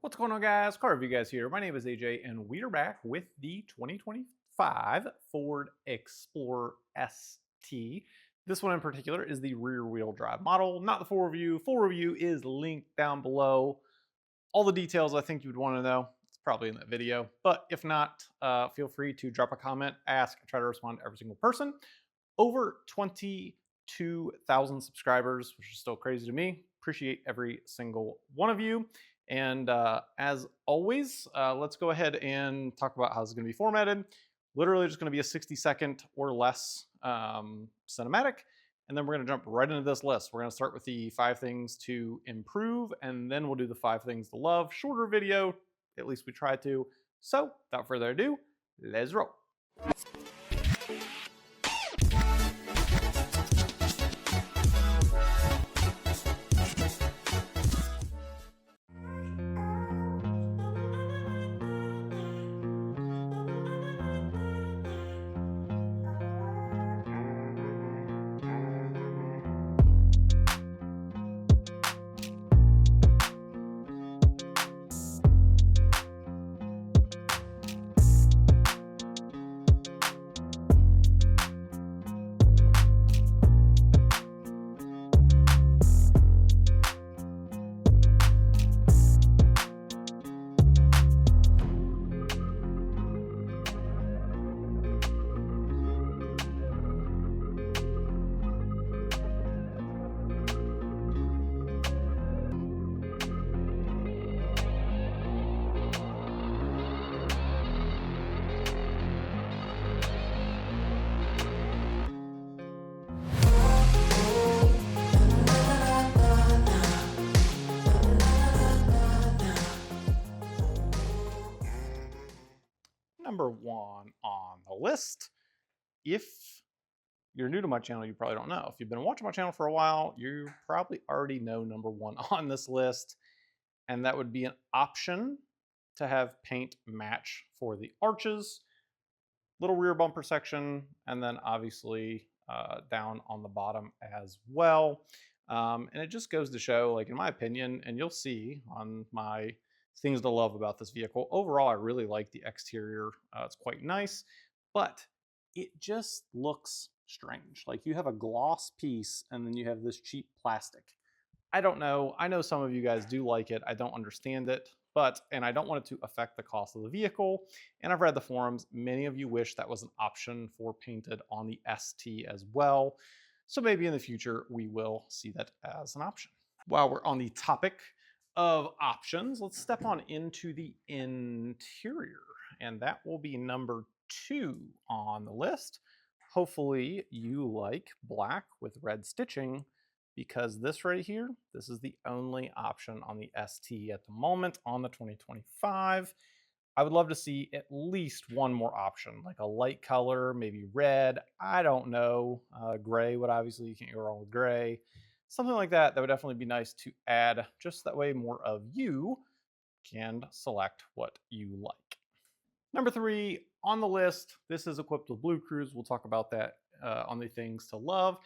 What's going on, guys? Car review guys here. My name is AJ, and we are back with the 2025 Ford Explorer ST. This one in particular is the rear-wheel drive model, not the full review. Full review is linked down below. All the details I think you would want to know, it's probably in that video. But if not, feel free to drop a comment, ask, I try to respond to every single person. Over 22,000 subscribers, which is still crazy to me. Appreciate every single one of you. And as always, let's go ahead and talk about how this is going to be formatted. Literally just going to be a 60-second or less cinematic. And then we're going to jump right into this list. We're going to start with the 5 things to improve, and then we'll do the 5 things to love. Shorter video, at least we try to. So without further ado, let's roll. Number 1 on the list. If you're new to my channel, you probably don't know. If you've been watching my channel for a while, you probably already know number 1 on this list, and that would be an option to have paint match for the arches, little rear bumper section, and then obviously down on the bottom as well. And it just goes to show, like, in my opinion, and you'll see on my things to love about this vehicle. Overall, I really like the exterior. It's quite nice, but it just looks strange. Like, you have a gloss piece and then you have this cheap plastic. I don't know. I know some of you guys do like it. I don't understand it, and I don't want it to affect the cost of the vehicle. And I've read the forums. Many of you wish that was an option for painted on the ST as well. So maybe in the future, we will see that as an option. While we're on the topic of options, let's step on into the interior, and that will be number 2 on the list. Hopefully you like black with red stitching, because this right here, this is the only option on the ST at the moment on the 2025. I would love to see at least one more option, like a light color, maybe red, I don't know. Gray would, obviously you can't go wrong with gray. Something like that, that would definitely be nice to add, just that way more of you can select what you like. Number 3 on the list, this is equipped with Blue Cruise. We'll talk about that on the things to love.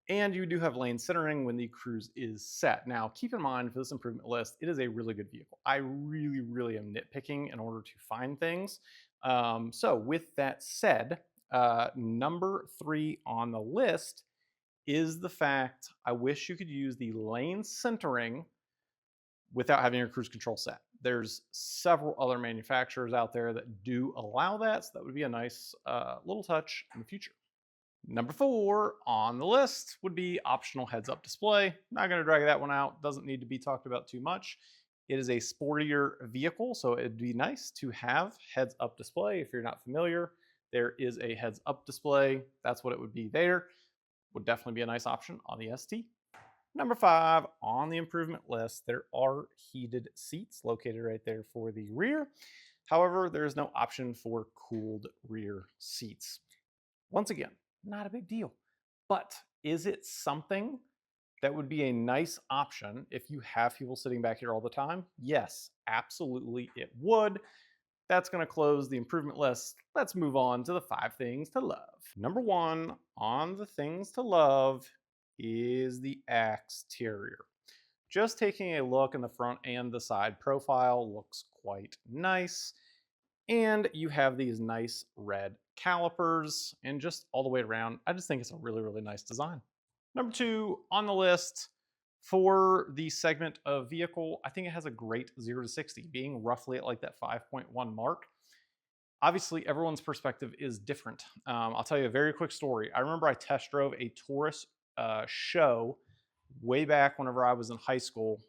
And you do have lane centering when the cruise is set. Now, keep in mind for this improvement list, it is a really good vehicle. I really am nitpicking in order to find things. So with that said, number 3 on the list is the fact I wish you could use the lane centering without having your cruise control set. There's several other manufacturers out there that do allow that, so that would be a nice little touch in the future. Number 4 on the list would be optional heads-up display. Not going to drag that one out. Doesn't need to be talked about too much. It is a sportier vehicle, so it'd be nice to have heads-up display. If you're not familiar, there is a heads-up display. That's what it would be there. Would definitely be a nice option on the ST. Number 5 on the improvement list, there are heated seats located right there for the rear. However, there is no option for cooled rear seats. Once again, not a big deal, but is it something that would be a nice option if you have people sitting back here all the time? Yes, absolutely it would. That's going to close the improvement list. Let's move on to the 5 things to love. Number 1 on the things to love is the exterior. just taking a look in the front and the side profile looks quite nice. And you have these nice red calipers and just all the way around. I just think it's a really, really nice design. Number 2 on the list for the segment of vehicle, I think it has a great 0 to 60, being roughly at like that 5.1 mark. Obviously, everyone's perspective is different. I'll tell you a very quick story. I remember I test drove a Taurus show way back whenever I was in high school,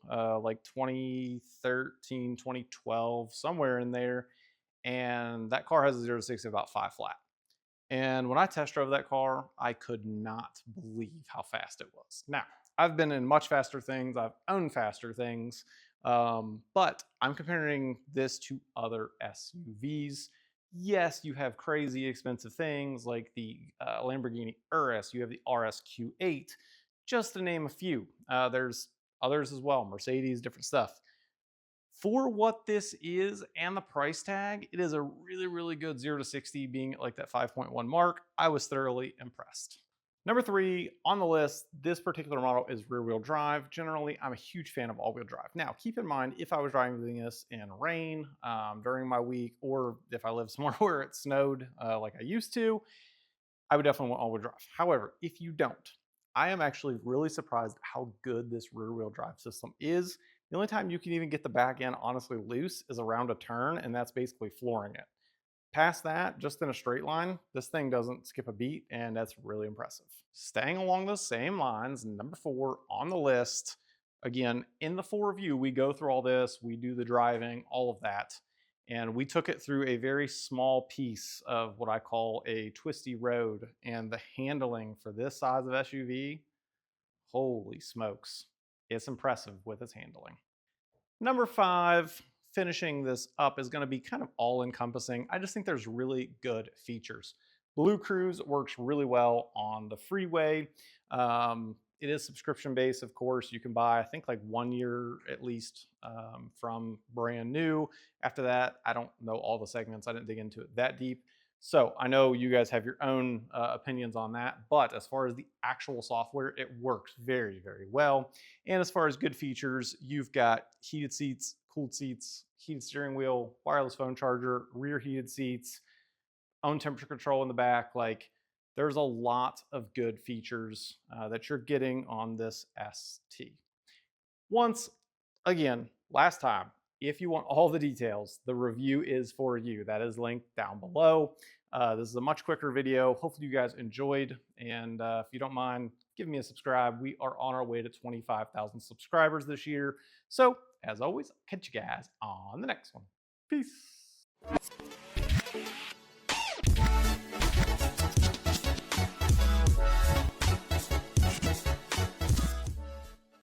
like 2013, 2012, somewhere in there. And that car has a 0 to 60 about 5 flat. And when I test drove that car, I could not believe how fast it was. Now, I've been in much faster things, I've owned faster things, but I'm comparing this to other SUVs. Yes, you have crazy expensive things like the Lamborghini Urus, you have the RSQ8, just to name a few. There's others as well, Mercedes, different stuff. For what this is and the price tag, it is a really, really good 0 to 60, being at like that 5.1 mark. I was thoroughly impressed. Number 3 on the list, this particular model is rear wheel drive. Generally, I'm a huge fan of all wheel drive. Now, keep in mind, if I was driving this in rain during my week, or if I live somewhere where it snowed like I used to, I would definitely want all wheel drive. However, if you don't, I am actually really surprised how good this rear wheel drive system is. The only time you can even get the back end honestly loose is around a turn, and that's basically flooring it. Past that, just in a straight line, this thing doesn't skip a beat, and that's really impressive. Staying along those same lines, number 4 on the list. Again, in the full review, we go through all this, we do the driving, all of that, and we took it through a very small piece of what I call a twisty road, and the handling for this size of SUV, holy smokes, it's impressive with its handling. Number 5, finishing this up, is going to be kind of all encompassing. I just think there's really good features. Blue Cruise works really well on the freeway. It is subscription based, of course. You can buy, I think, like 1 year at least from brand new. After that, I don't know all the segments. I didn't dig into it that deep. So I know you guys have your own opinions on that, but as far as the actual software, it works very, very well. And as far as good features, you've got heated seats, cooled seats, heated steering wheel, wireless phone charger, rear heated seats, own temperature control in the back. Like, there's a lot of good features that you're getting on this ST. Once again, last time, if you want all the details, the review is for you. That is linked down below. This is a much quicker video. Hopefully you guys enjoyed. And if you don't mind, give me a subscribe. We are on our way to 25,000 subscribers this year. So as always, catch you guys on the next one. Peace.